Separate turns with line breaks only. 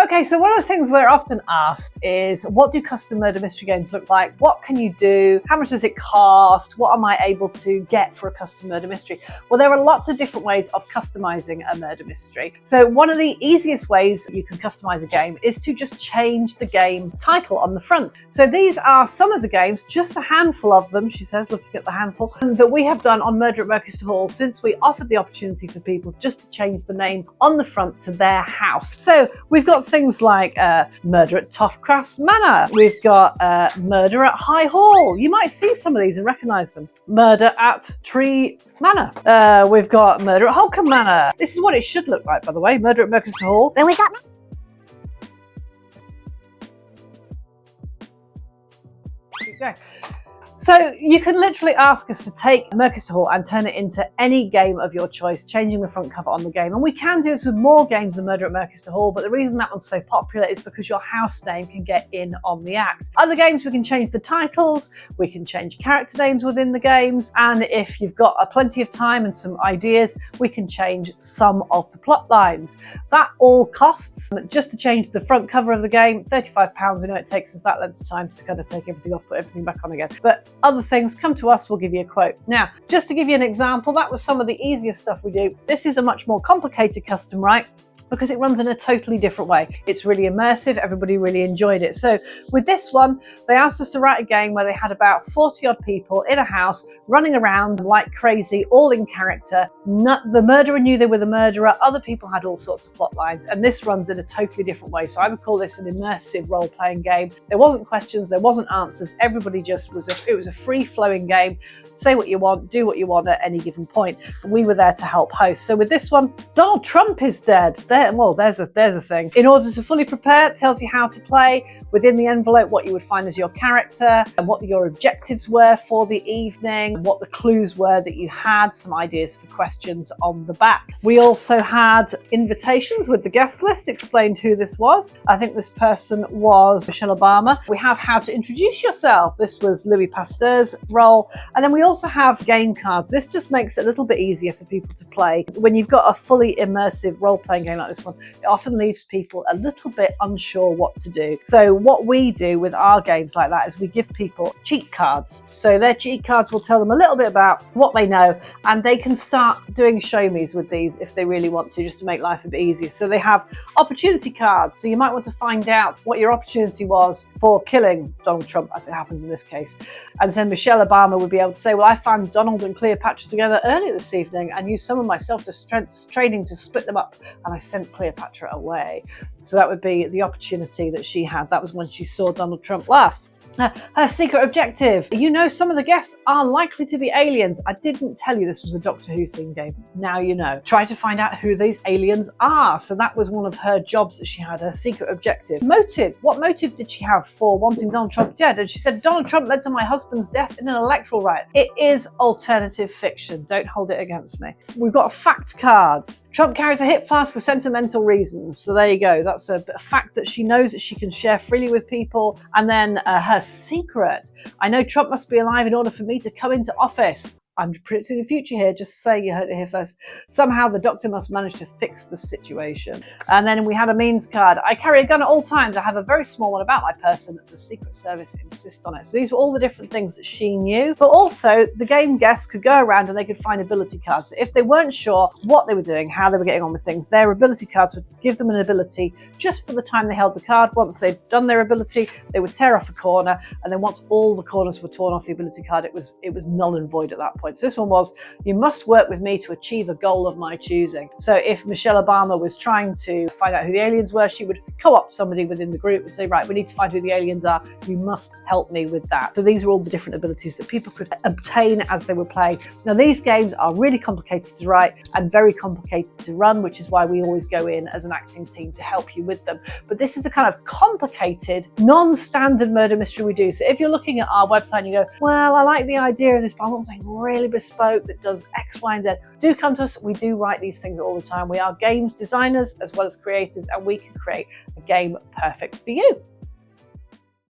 Okay, so one of the things we're often asked is, what do custom murder mystery games look like? What can you do? How much does it cost? What am I able to get for a custom murder mystery? Well, there are lots of different ways of customizing a murder mystery. So one of the easiest ways you can customize a game is to just change the game title on the front. So these are some of the games, just a handful of them, she says, looking at the handful, that we have done on Murder at Mercaster Hall since we offered the opportunity for people just to change the name on the front to their house. So we've got things like Murder at Toffcraft's Manor. We've got Murder at High Hall. You might see some of these and recognise them. Murder at Tree Manor. We've got Murder at Holcombe Manor. This is what it should look like, by the way. Murder at Mercaster Hall.
Then we got...
Keep going. So you can literally ask us to take Mercaster Hall and turn it into any game of your choice, changing the front cover on the game. And we can do this with more games than Murder at Mercaster Hall, but the reason that one's so popular is because your house name can get in on the act. Other games, we can change the titles, we can change character names within the games, and if you've got plenty of time and some ideas, we can change some of the plot lines. That all costs, just to change the front cover of the game, £35. We know it takes us that length of time to kind of take everything off, put everything back on again. But other things, come to us, we'll give you a quote. Now, just to give you an example, that was some of the easiest stuff we do. This is a much more complicated custom, right? Because it runs in a totally different way. It's really immersive, everybody really enjoyed it. So with this one, they asked us to write a game where they had about 40 odd people in a house running around like crazy, all in character. The murderer knew they were the murderer, other people had all sorts of plot lines, and this runs in a totally different way. So I would call this an immersive role-playing game. There wasn't questions, there wasn't answers, everybody just it was a free-flowing game. Say what you want, do what you want at any given point. We were there to help host. So with this one, Donald Trump is dead. Well, there's a thing. In order to fully prepare, it tells you how to play within the envelope, what you would find as your character, and what your objectives were for the evening, what the clues were that you had, some ideas for questions on the back. We also had invitations with the guest list, explained who this was. I think this person was Michelle Obama. We have how to introduce yourself. This was Louis Pasteur's role. And then we also have game cards. This just makes it a little bit easier for people to play. When you've got a fully immersive role-playing game like this one, it often leaves people a little bit unsure what to do. So what we do with our games like that is we give people cheat cards. So their cheat cards will tell them a little bit about what they know, and they can start doing show me's with these if they really want to, just to make life a bit easier. So they have opportunity cards. So you might want to find out what your opportunity was for killing Donald Trump, as it happens in this case. And then Michelle Obama would be able to say, well, I found Donald and Cleopatra together earlier this evening and used some of my self-defense training to split them up, and I sent Cleopatra away. So that would be the opportunity that she had. That was when she saw Donald Trump last. Her secret objective. You know, some of the guests are likely to be aliens. I didn't tell you this was a Doctor Who themed game. Now you know. Try to find out who these aliens are. So that was one of her jobs that she had, her secret objective. Motive. What motive did she have for wanting Donald Trump dead? And she said, Donald Trump led to my husband's death in an electoral riot. It is alternative fiction. Don't hold it against me. We've got fact cards. Trump carries a hip flask for sentimental reasons. So there you go. That's a fact that she knows that she can share freely with people. And then her secret. I know Trump must be alive in order for me to come into office. I'm predicting the future here, just say you heard it here first. Somehow the doctor must manage to fix the situation. And then we had a means card. I carry a gun at all times. I have a very small one about my person. The Secret Service insist on it. So these were all the different things that she knew. But also the game guests could go around and they could find ability cards. So if they weren't sure what they were doing, how they were getting on with things, their ability cards would give them an ability just for the time they held the card. Once they'd done their ability, they would tear off a corner. And then once all the corners were torn off the ability card, it was null and void at that point. So this one was, you must work with me to achieve a goal of my choosing. So if Michelle Obama was trying to find out who the aliens were, she would co-opt somebody within the group and say, right, we need to find who the aliens are. You must help me with that. So these are all the different abilities that people could obtain as they were playing. Now these games are really complicated to write and very complicated to run, which is why we always go in as an acting team to help you with them. But this is the kind of complicated, non-standard murder mystery we do. So if you're looking at our website and you go, well, I like the idea of this, but I want something really bespoke that does X, Y, and Z, do come to us. We do write these things all the time. We are games designers as well as creators, and we can create a game perfect for you.